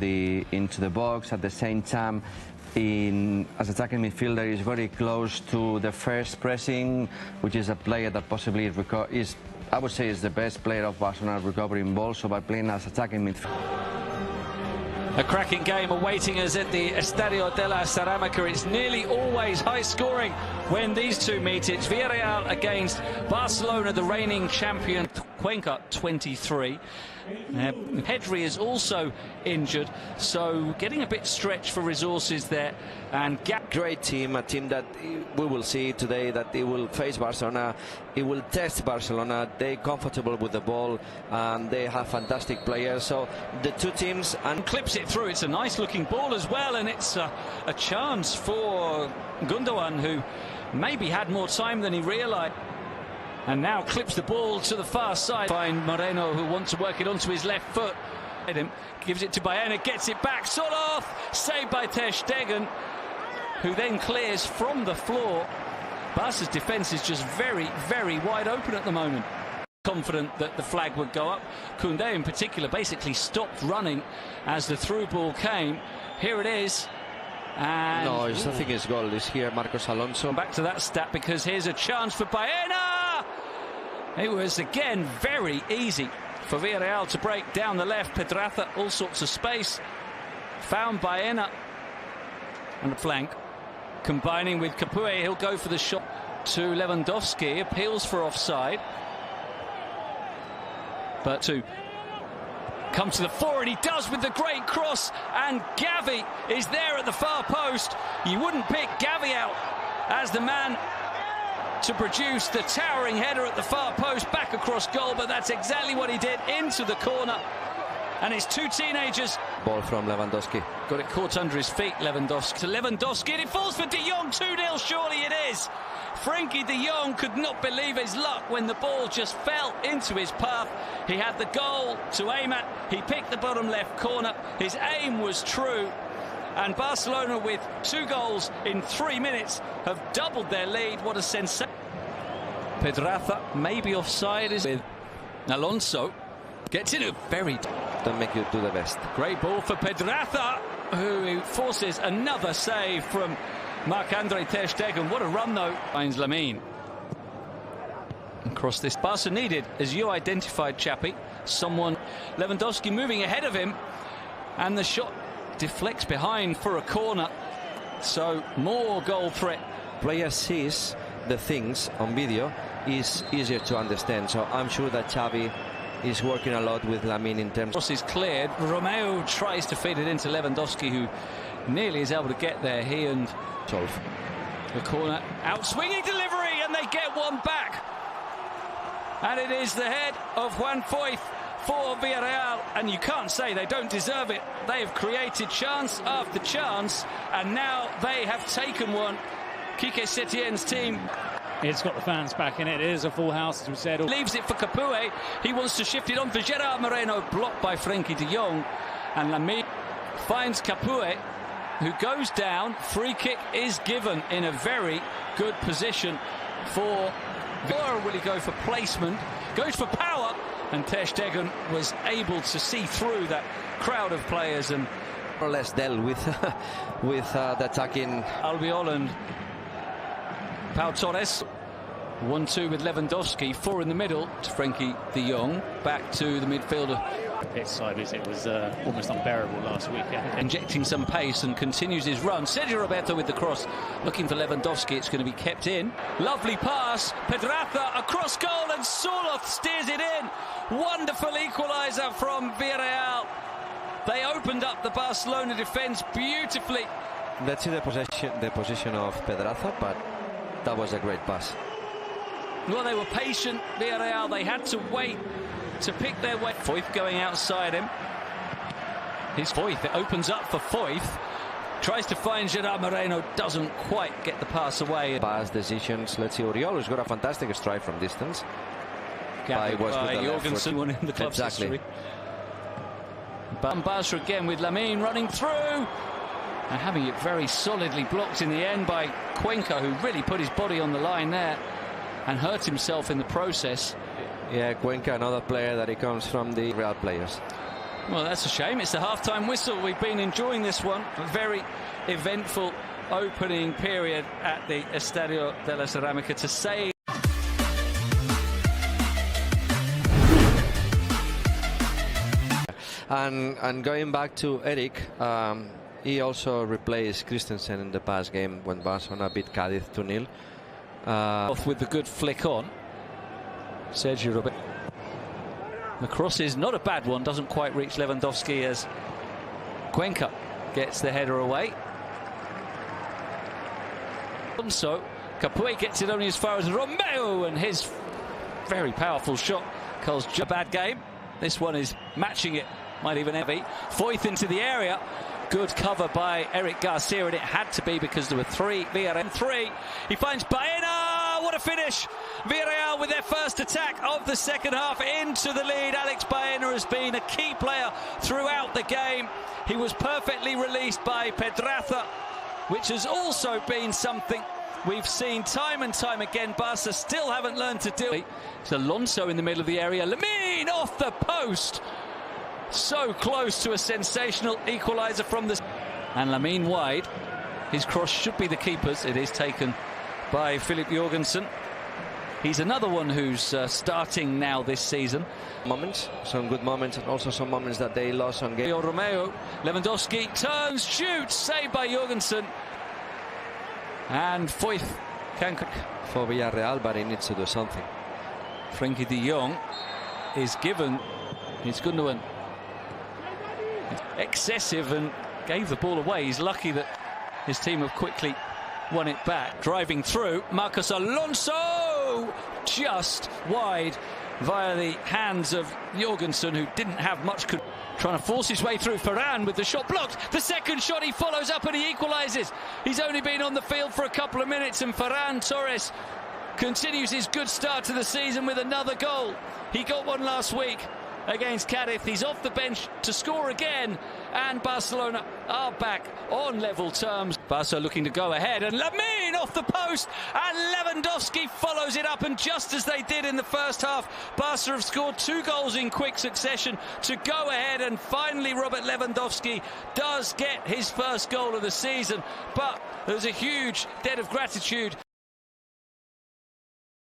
the box. At the same time, as attacking midfielder, is very close to the first pressing, which is a player that possibly is, I would say, is the best player of Barcelona recovering balls. So by playing as attacking midfielder. A cracking game awaiting us at the Estadio de la Ceramica. It's nearly always high scoring when these two meet. It's Villarreal against Barcelona, the reigning champion. Cuenca 23. Pedri is also injured, so getting a bit stretched for resources there. And great team, a team that we will see today that it will face Barcelona, it will test Barcelona. They're comfortable with the ball and they have fantastic players. So the two teams, and clips it through. It's a nice looking ball as well, and it's a chance for Gundogan, who maybe had more time than he realized. And now clips the ball to the far side. Find Moreno, who wants to work it onto his left foot. Gives it to Baena, gets it back. Soloth, saved by Ter Stegen, who then clears from the floor. Barca's defence is just very, very wide open at the moment. Confident that the flag would go up. Koundé in particular basically stopped running as the through ball came. Here it is. And no, I think his goal is here, Marcos Alonso. Back to that stat, because here's a chance for Baena. It was again very easy for Villarreal to break down the left. Pedraza, all sorts of space. Found Baena on the flank. Combining with Capoue, he'll go for the shot to Lewandowski. Appeals for offside. But to come to the fore, and he does with the great cross. And Gavi is there at the far post. You wouldn't pick Gavi out as the man to produce the towering header at the far post back across goal, but that's exactly what he did, into the corner. And it's two teenagers. Ball from Lewandowski. Got it caught under his feet, Lewandowski. To Lewandowski, and it falls for De Jong. 2-0, surely it is. Frankie De Jong could not believe his luck when the ball just fell into his path. He had the goal to aim at. He picked the bottom left corner. His aim was true. And Barcelona, with 2 goals in 3 minutes, have doubled their lead. What a sensation. Pedraza maybe offside is with Alonso. Gets in a very... Don't make you do the best. Great ball for Pedraza, who forces another save from Marc-Andre Ter Stegen. What a run, though. Finds Lamine. Across this. Barca needed, as you identified, Chappie, someone. Lewandowski moving ahead of him. And the shot deflects behind for a corner. So more goal threat. Player sees the things on video is easier to understand. So I'm sure that Xavi is working a lot with Lamine in terms. Cross is cleared. Romeo tries to feed it into Lewandowski, who nearly is able to get there. He and Solf. The corner, out swinging delivery, and they get one back. And it is the head of Juan Foyth for Villarreal, and you can't say they don't deserve it. They have created chance after chance, and now they have taken one. Quique Setien's team. It's got the fans back in it. It is a full house, as we said. Leaves it for Capoue. He wants to shift it on for Gerard Moreno, blocked by Frankie de Jong. And Lamine finds Capoue, who goes down. Free kick is given in a very good position for Villarreal. Will he go for placement? Goes for power. And Ter Stegen was able to see through that crowd of players and more or less dealt with the attacking. Albiol and Pau Torres. 1-2 with Lewandowski. 4 in the middle to Frankie de Jong. Back to the midfielder. Pitch sideways, it was almost unbearable last week. Injecting some pace and continues his run. Sergio Roberto with the cross, looking for Lewandowski. It's going to be kept in. Lovely pass. Pedraza across goal, and Soloth steers it in. Wonderful equaliser from Villarreal. They opened up the Barcelona defence beautifully. Let's see the position of Pedraza, but that was a great pass. Well, they were patient, Villarreal. They had to wait to pick their way. Foyth going outside him. Here's Foyth. It opens up for Foyth. Tries to find Gerard Moreno. Doesn't quite get the pass away. Pass decisions. Let's see. Oriol has got a fantastic strike from distance. By Jorgensen, one in the club's history. But Barca again with Lamine running through. And having it very solidly blocked in the end by Cuenca, who really put his body on the line there and hurt himself in the process. Yeah, Cuenca, another player that he comes from the Real players. Well, that's a shame. It's the half-time whistle. We've been enjoying this one. A very eventful opening period at the Estadio de la Cerámica to say. And going back to Eric, he also replaced Christensen in the past game when Barcelona beat Cádiz 2-0. Off with the good flick on. Sergio Roberto. The cross is not a bad one, doesn't quite reach Lewandowski as Cuenca gets the header away. So Capuey gets it only as far as Romeo, and his very powerful shot calls a bad game. This one is matching it, might even heavy. Foyth into the area. Good cover by Eric Garcia, and it had to be because there were three. Villarreal 3. He finds Baena. What a finish! Villareal with their first attack of the second half into the lead. Alex Baena has been a key player throughout the game. He was perfectly released by Pedraza, which has also been something we've seen time and time again. Barca still haven't learned to do it. It's Alonso in the middle of the area. Lamine off the post. So close to a sensational equaliser from the... And Lamine wide. His cross should be the keeper's. It is taken by Philip Jorgensen. He's another one who's starting now this season. Moments, some good moments, and also some moments that they lost on game. Romeo, Lewandowski turns, shoots, saved by Jorgensen. And Foyth can... For Villarreal, but he needs to do something. Frenkie de Jong is given. It's Gundogan. Excessive and gave the ball away. He's lucky that his team have quickly won it back. Driving through, Marcos Alonso just wide via the hands of Jorgensen, who didn't have much. Trying to force his way through. Ferran with the shot blocked. The second shot he follows up and he equalises. He's only been on the field for a couple of minutes, and Ferran Torres continues his good start to the season with another goal. He got one last week against Cádiz. He's off the bench to score again, and Barcelona are back on level terms. Barca looking to go ahead, and Lamine off the post, and Lewandowski follows it up, and just as they did in the first half, Barca have scored 2 goals in quick succession to go ahead, and finally Robert Lewandowski does get his first goal of the season. But there's a huge debt of gratitude